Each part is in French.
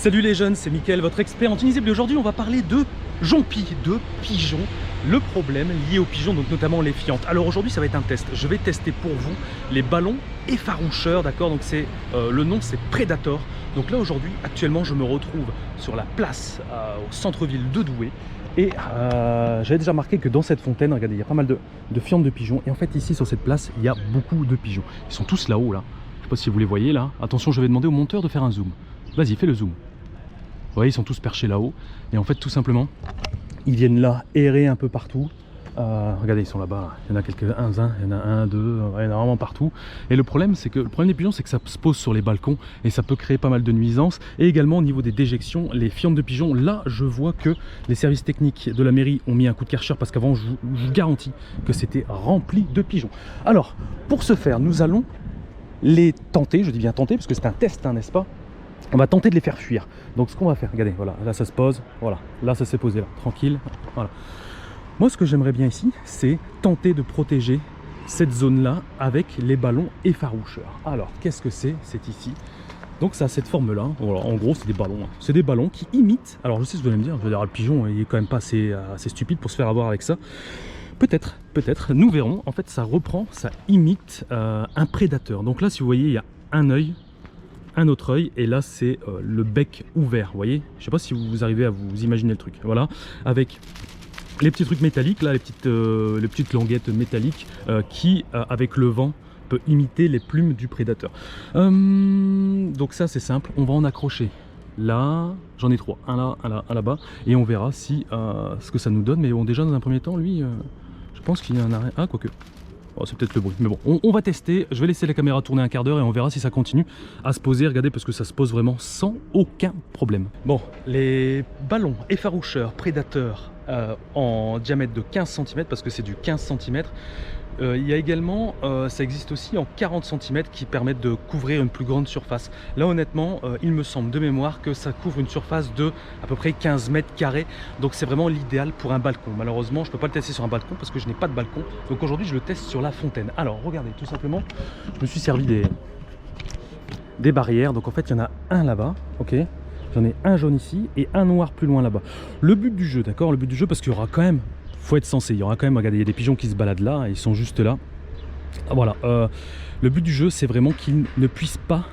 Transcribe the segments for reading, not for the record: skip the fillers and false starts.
Salut les jeunes, c'est Mickaël, votre expert en Tunisie. Et aujourd'hui, on va parler de jompis, de pigeons. Le problème lié aux pigeons, donc notamment les fientes. Alors aujourd'hui, ça va être un test. Je vais tester pour vous les ballons effaroucheurs, d'accord. Donc c'est le nom, c'est Predator. Donc là aujourd'hui, actuellement, je me retrouve sur la place au centre-ville de Douai. Et j'avais déjà remarqué que dans cette fontaine, regardez, il y a pas mal de fientes de pigeons. Et en fait, ici sur cette place, il y a beaucoup de pigeons. Ils sont tous là-haut, là. Je sais pas si vous les voyez là. Attention, je vais demander au monteur de faire un zoom. Vas-y, fais le zoom. Vous voyez, ils sont tous perchés là-haut. Et en fait, tout simplement, ils viennent là errer un peu partout. Regardez, ils sont là-bas. Là. Il y en a quelques-uns, il y en a un, deux, il y en a vraiment partout. Et le problème des pigeons, c'est que ça se pose sur les balcons et ça peut créer pas mal de nuisances. Et également au niveau des déjections, les fientes de pigeons, là, je vois que les services techniques de la mairie ont mis un coup de Karcher parce qu'avant, je vous garantis que c'était rempli de pigeons. Alors, pour ce faire, nous allons les tenter. Je dis bien tenter parce que c'est un test, hein, n'est-ce pas? On va tenter de les faire fuir. Donc ce qu'on va faire, regardez, voilà, là ça se pose, voilà, là ça s'est posé là, tranquille, voilà. Moi ce que j'aimerais bien ici, c'est tenter de protéger cette zone-là avec les ballons effaroucheurs. Alors, qu'est-ce que c'est? C'est ici. Donc ça a cette forme-là, voilà, en gros c'est des ballons. Hein. C'est des ballons qui imitent, alors je sais ce que vous allez me dire, je veux dire, le pigeon il est quand même pas assez stupide pour se faire avoir avec ça. Peut-être, nous verrons. En fait ça reprend, ça imite un prédateur. Donc là si vous voyez, il y a un œil, un autre œil, et là c'est le bec ouvert, vous voyez. Je sais pas si vous arrivez à vous imaginer le truc, voilà, avec les petits trucs métalliques là, les petites languettes métalliques qui avec le vent peut imiter les plumes du prédateur. Donc ça c'est simple, on va en accrocher là, j'en ai trois, un là, un là-bas, et on verra si ce que ça nous donne. Mais bon, déjà dans un premier temps, lui je pense qu'il y a un arrêt, quoique oh, c'est peut-être le bruit, mais bon, on va tester. Je vais laisser la caméra tourner un quart d'heure et on verra si ça continue à se poser. Regardez, parce que ça se pose vraiment sans aucun problème. Bon, les ballons effaroucheurs Predator en diamètre de 15 cm, parce que c'est du 15 cm. Il y a également, ça existe aussi en 40 cm qui permettent de couvrir une plus grande surface. Là honnêtement, il me semble de mémoire que ça couvre une surface de à peu près 15 mètres carrés. Donc c'est vraiment l'idéal pour un balcon. Malheureusement, je ne peux pas le tester sur un balcon parce que je n'ai pas de balcon. Donc aujourd'hui, je le teste sur la fontaine. Alors regardez, tout simplement, je me suis servi des barrières. Donc en fait, il y en a un là-bas, ok. J'en ai un jaune ici et un noir plus loin là-bas. Le but du jeu, d'accord, le but du jeu, parce qu'il y aura quand même, faut être sensé, il y aura quand même, regardez, il y a des pigeons qui se baladent là, ils sont juste là. Voilà, le but du jeu, c'est vraiment qu'ils ne puissent pas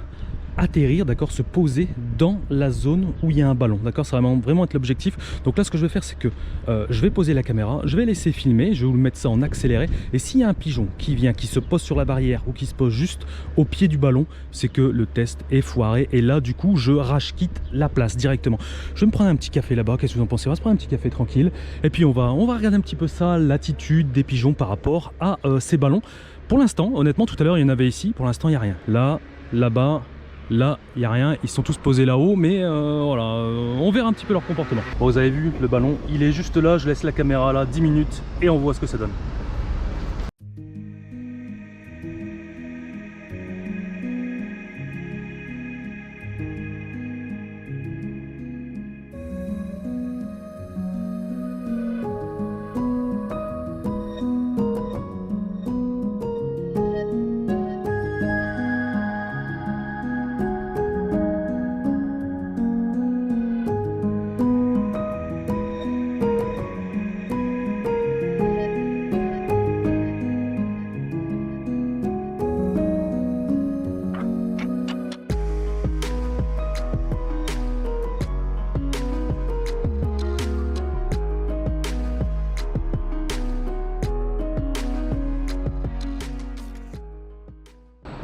atterrir, d'accord, se poser dans la zone où il y a un ballon, d'accord, ça va vraiment être l'objectif. Donc là ce que je vais faire, c'est que je vais poser la caméra, je vais laisser filmer, je vais vous mettre ça en accéléré, et s'il y a un pigeon qui vient, qui se pose sur la barrière ou qui se pose juste au pied du ballon, c'est que le test est foiré, et là du coup je quitte la place directement. Je vais me prendre un petit café là-bas, qu'est-ce que vous en pensez? On va se prendre un petit café tranquille, et puis on va regarder un petit peu ça, l'attitude des pigeons par rapport à ces ballons. Pour l'instant, honnêtement, tout à l'heure il y en avait ici, pour l'instant il n'y a rien. Là, là-bas, là, il n'y a rien, ils sont tous posés là-haut, mais voilà, on verra un petit peu leur comportement. Bon, vous avez vu, le ballon, il est juste là, je laisse la caméra là 10 minutes et on voit ce que ça donne.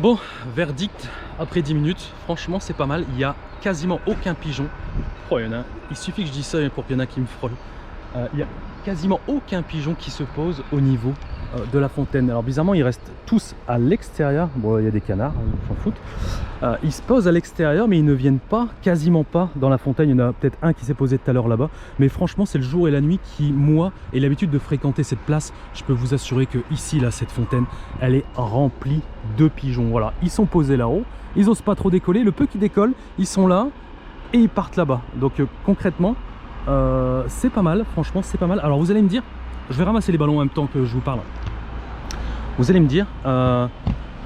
Bon, verdict après 10 minutes, franchement c'est pas mal, il n'y a quasiment aucun pigeon. Oh, il y en a, il suffit que je dise ça pour qu'il y en a qui me frôlent. Il n'y a quasiment aucun pigeon qui se pose au niveau de la fontaine. Alors bizarrement ils restent tous à l'extérieur. Bon, il y a des canards, on s'en fout. Ils se posent à l'extérieur mais ils ne viennent pas, quasiment pas dans la fontaine. Il y en a peut-être un qui s'est posé tout à l'heure là-bas. Mais franchement c'est le jour et la nuit qui, moi, ai l'habitude de fréquenter cette place. Je peux vous assurer que ici, là, cette fontaine, elle est remplie de pigeons. Voilà, ils sont posés là-haut, ils n'osent pas trop décoller. Le peu qui décolle, ils sont là et ils partent là-bas. Donc concrètement, c'est pas mal, franchement c'est pas mal. Alors vous allez me dire, je vais ramasser les ballons en même temps que je vous parle. Vous allez me dire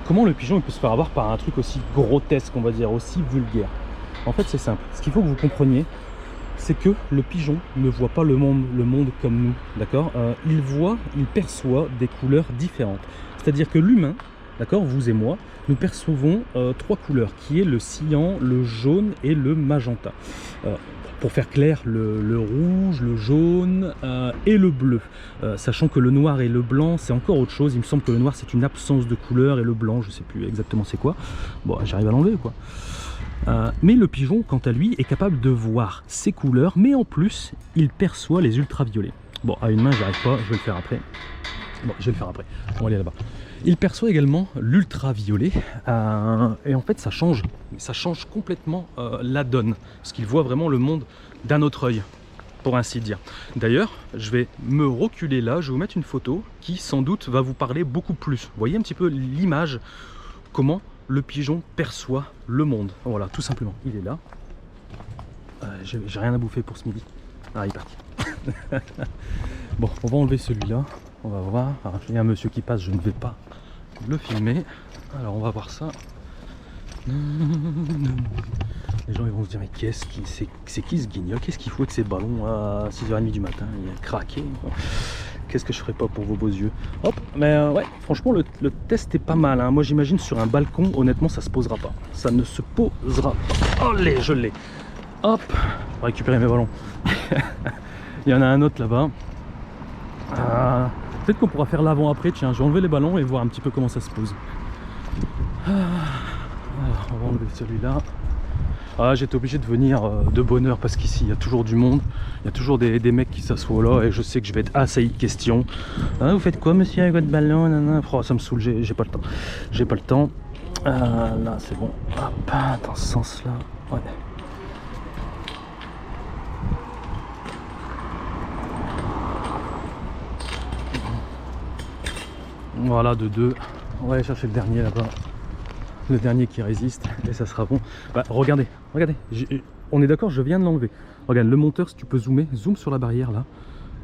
comment le pigeon il peut se faire avoir par un truc aussi grotesque, on va dire, aussi vulgaire. En fait, c'est simple. Ce qu'il faut que vous compreniez, c'est que le pigeon ne voit pas le monde comme nous, d'accord. Il perçoit des couleurs différentes. C'est-à-dire que l'humain, d'accord, vous et moi, nous percevons 3 couleurs, qui est le cyan, le jaune et le magenta. Pour faire clair, le rouge, le jaune et le bleu. Sachant que le noir et le blanc, c'est encore autre chose. Il me semble que le noir, c'est une absence de couleur et le blanc, je sais plus exactement c'est quoi. Bon, j'arrive à l'enlever, quoi. Mais le pigeon, quant à lui, est capable de voir ces couleurs, mais en plus, il perçoit les ultraviolets. Bon, à une main, j'y arrive pas, je vais le faire après. Bon, je vais le faire après. On va aller là-bas. Il perçoit également l'ultraviolet, et en fait, ça change complètement la donne, parce qu'il voit vraiment le monde d'un autre œil, pour ainsi dire. D'ailleurs, je vais me reculer là, je vais vous mettre une photo qui, sans doute, va vous parler beaucoup plus. Vous voyez un petit peu l'image, comment le pigeon perçoit le monde. Voilà, tout simplement. Il est là. J'ai rien à bouffer pour ce midi. Ah, il est parti. Bon, on va enlever celui-là. On va voir. Alors, il y a un monsieur qui passe, je ne vais pas le filmer. Alors, on va voir ça. Les gens ils vont se dire, mais c'est qui ce guignol? Qu'est-ce qu'il faut avec ces ballons à 6h30 du matin? Il est craqué. Qu'est-ce que je ferais pas pour vos beaux yeux? Hop, mais ouais, franchement, le test est pas mal. Hein. Moi, j'imagine sur un balcon, honnêtement, ça se posera pas. Ça ne se posera pas. Allez, je l'ai. Hop, on va récupérer mes ballons. Il y en a un autre là-bas. Peut-être qu'on pourra faire l'avant-après. Tiens, je vais enlever les ballons et voir un petit peu comment ça se pose. Alors, on va enlever celui-là. J'étais obligé de venir de bonne heure parce qu'ici il y a toujours du monde, il y a toujours des mecs qui s'assoient là et je sais que je vais être assailli de questions. Vous faites quoi monsieur avec votre ballon? Oh, ça me saoule, j'ai pas le temps. J'ai pas le temps. Là c'est bon. Hop, dans ce sens là. Ouais. Voilà, de 2. On va aller chercher le dernier là-bas. Le dernier qui résiste et ça sera bon. Bah, regardez, on est d'accord, je viens de l'enlever. Regarde, le monteur, si tu peux zoomer, zoom sur la barrière là.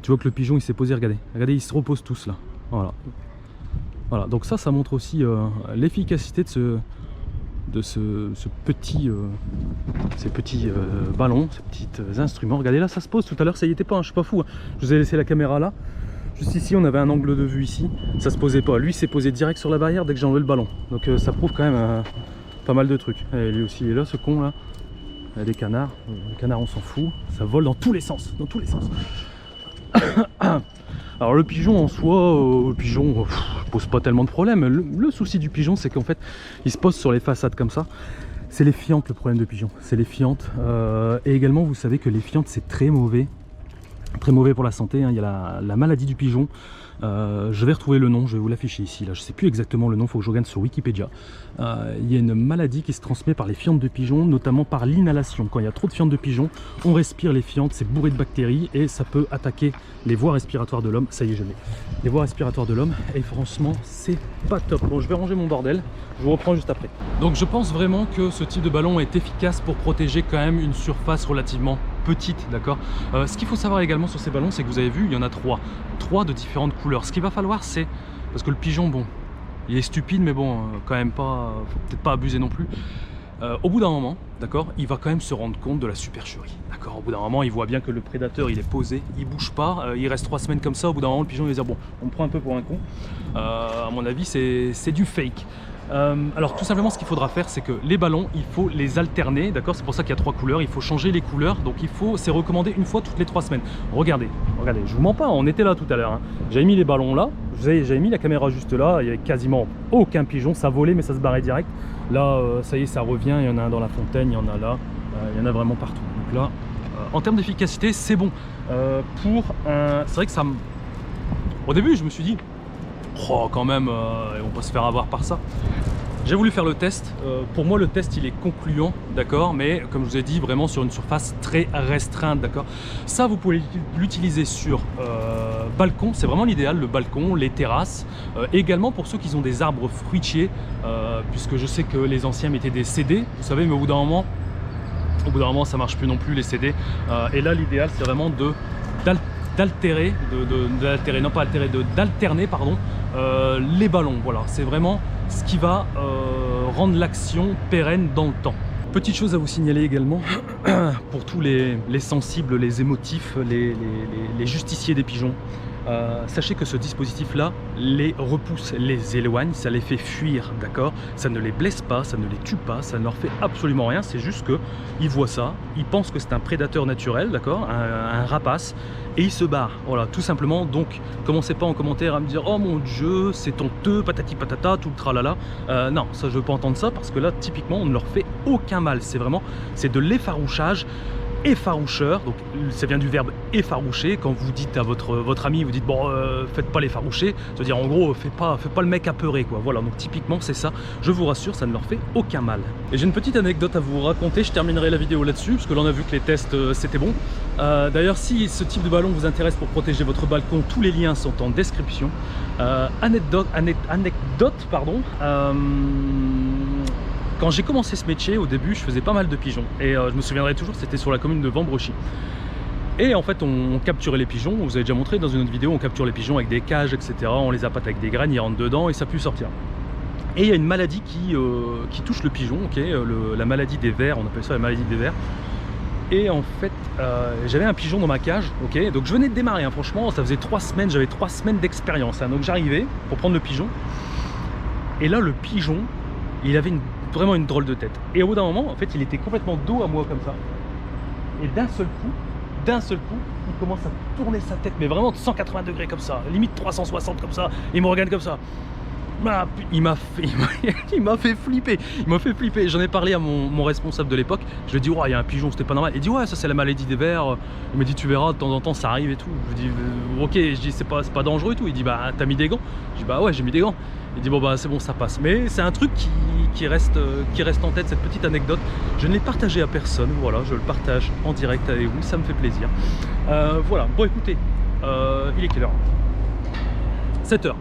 Tu vois que le pigeon il s'est posé, regardez, ils se reposent tous là. Voilà, donc ça montre aussi l'efficacité de ces petits ballons, ces petits instruments. Regardez là, ça se pose. Tout à l'heure, ça y était pas, hein, je suis pas fou. Hein. Je vous ai laissé la caméra là. Juste ici, on avait un angle de vue ici, ça se posait pas. Lui, s'est posé direct sur la barrière dès que j'ai enlevé le ballon. Donc ça prouve quand même pas mal de trucs. Et lui aussi, il est là, ce con là. Il y a des canards. Les canards, on s'en fout. Ça vole dans tous les sens. Dans tous les sens. Alors le pigeon en soi, pose pas tellement de problème. Le souci du pigeon, c'est qu'en fait, il se pose sur les façades comme ça. C'est les fientes le problème de pigeon. C'est les fientes. Et également, vous savez que les fientes, c'est très mauvais. Très mauvais pour la santé, hein. Il y a la maladie du pigeon. Je vais retrouver le nom, je vais vous l'afficher ici. Là, je ne sais plus exactement le nom, il faut que je regarde sur Wikipédia. Il y a une maladie qui se transmet par les fientes de pigeon, notamment par l'inhalation. Quand il y a trop de fientes de pigeon, on respire les fientes, c'est bourré de bactéries et ça peut attaquer les voies respiratoires de l'homme. Ça y est, je l'ai. Les voies respiratoires de l'homme, et franchement, c'est pas top. Bon, je vais ranger mon bordel, je vous reprends juste après. Donc je pense vraiment que ce type de ballon est efficace pour protéger quand même une surface relativement petite, d'accord. Ce qu'il faut savoir également sur ces ballons, c'est que vous avez vu, il y en a 3 de différentes couleurs. Ce qu'il va falloir, c'est, parce que le pigeon, bon, il est stupide, mais bon, quand même pas, faut peut-être pas abuser non plus. Au bout d'un moment, d'accord, il va quand même se rendre compte de la supercherie, d'accord. Au bout d'un moment, il voit bien que le prédateur, il est posé, il bouge pas, il reste 3 semaines comme ça. Au bout d'un moment, le pigeon, il va dire bon, on me prend un peu pour un con. À mon avis, c'est du fake. Alors tout simplement, ce qu'il faudra faire, c'est que les ballons, il faut les alterner, d'accord. C'est pour ça qu'il y a 3 couleurs, il faut changer les couleurs. Donc c'est recommandé une fois toutes les 3 semaines. Regardez, je vous mens pas, on était là tout à l'heure, hein. J'avais mis les ballons là, j'avais mis la caméra juste là, il y avait quasiment aucun pigeon, ça volait mais ça se barrait direct. Là, ça y est, ça revient, il y en a un dans la fontaine, il y en a là, il y en a vraiment partout. Donc là, en termes d'efficacité, c'est bon. C'est vrai que ça me... Au début, je me suis dit, oh, quand même, ils vont pas se faire avoir par ça. J'ai voulu faire le test. Pour moi, le test, il est concluant, d'accord, mais comme je vous ai dit, vraiment sur une surface très restreinte, d'accord. Ça, vous pouvez l'utiliser sur balcon, c'est vraiment l'idéal, le balcon, les terrasses. Également pour ceux qui ont des arbres fruitiers, puisque je sais que les anciens mettaient des CD, vous savez, mais au bout d'un moment, ça marche plus non plus les CD. Et là, l'idéal, c'est vraiment d'alterner les ballons. Voilà, c'est vraiment ce qui va rendre l'action pérenne dans le temps. Petite chose à vous signaler également, pour tous les sensibles, les émotifs, les justiciers des pigeons. Sachez que ce dispositif là les repousse, les éloigne, ça les fait fuir, d'accord? Ça ne les blesse pas, ça ne les tue pas, ça ne leur fait absolument rien, c'est juste que ils voient ça, ils pensent que c'est un prédateur naturel, d'accord, un rapace, et ils se barrent, voilà, tout simplement. Donc commencez pas en commentaire à me dire oh mon dieu c'est honteux, patati patata, tout le tralala. Non, ça je veux pas entendre ça, parce que là typiquement on ne leur fait aucun mal, c'est de l'effarouchage. Effaroucheur, donc ça vient du verbe effaroucher. Quand vous dites à votre ami, vous dites bon faites pas l'effaroucher, c'est-à-dire en gros fais pas le mec apeuré quoi. Voilà, donc typiquement c'est ça, je vous rassure, ça ne leur fait aucun mal. Et j'ai une petite anecdote à vous raconter, je terminerai la vidéo là-dessus parce que là on a vu que les tests c'était bon. D'ailleurs si ce type de ballon vous intéresse pour protéger votre balcon, tous les liens sont en description. Anecdote pardon. Quand j'ai commencé ce métier, au début, je faisais pas mal de pigeons. Et je me souviendrai toujours, c'était sur la commune de Vambrechy. Et en fait, on capturait les pigeons. Vous avez déjà montré dans une autre vidéo, on capture les pigeons avec des cages, etc. On les appâte avec des graines, ils rentrent dedans et ça peut sortir. Et il y a une maladie qui touche le pigeon, okay, la maladie des vers, on appelle ça la maladie des vers. Et en fait, j'avais un pigeon dans ma cage, ok. Donc je venais de démarrer, hein, franchement, ça faisait 3 semaines, j'avais 3 semaines d'expérience. Hein, donc j'arrivais pour prendre le pigeon. Et là, le pigeon, il avait vraiment une drôle de tête. Et au bout d'un moment, en fait, il était complètement dos à moi comme ça. Et d'un seul coup, il commence à tourner sa tête, mais vraiment de 180 degrés comme ça, limite 360 comme ça. Il me regarde comme ça. Il m'a fait flipper. Il m'a fait flipper. J'en ai parlé à mon responsable de l'époque. Je lui ai dit, ouais, il y a un pigeon, c'était pas normal. Il dit, ouais, ça c'est la maladie des vers. Il m'a dit, tu verras, de temps en temps ça arrive et tout. Je lui ai dit, ok, je dis, c'est pas dangereux et tout. Il dit, bah, t'as mis des gants? Je dis, bah ouais, j'ai mis des gants. Il dit, bon, bah, c'est bon, ça passe. Mais c'est un truc qui reste en tête, cette petite anecdote. Je ne l'ai partagé à personne. Voilà, je le partage en direct avec vous. Ça me fait plaisir. Voilà, bon, écoutez, il est quelle heure? 7 h.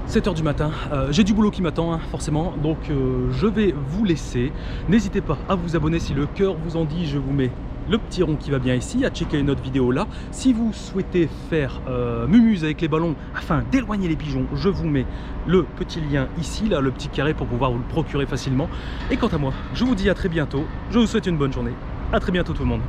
7 h du matin, j'ai du boulot qui m'attend, hein, forcément, donc je vais vous laisser. N'hésitez pas à vous abonner si le cœur vous en dit, je vous mets le petit rond qui va bien ici, à checker une autre vidéo là. Si vous souhaitez faire mumuse avec les ballons afin d'éloigner les pigeons, je vous mets le petit lien ici, là, le petit carré pour pouvoir vous le procurer facilement. Et quant à moi, je vous dis à très bientôt, je vous souhaite une bonne journée, à très bientôt tout le monde.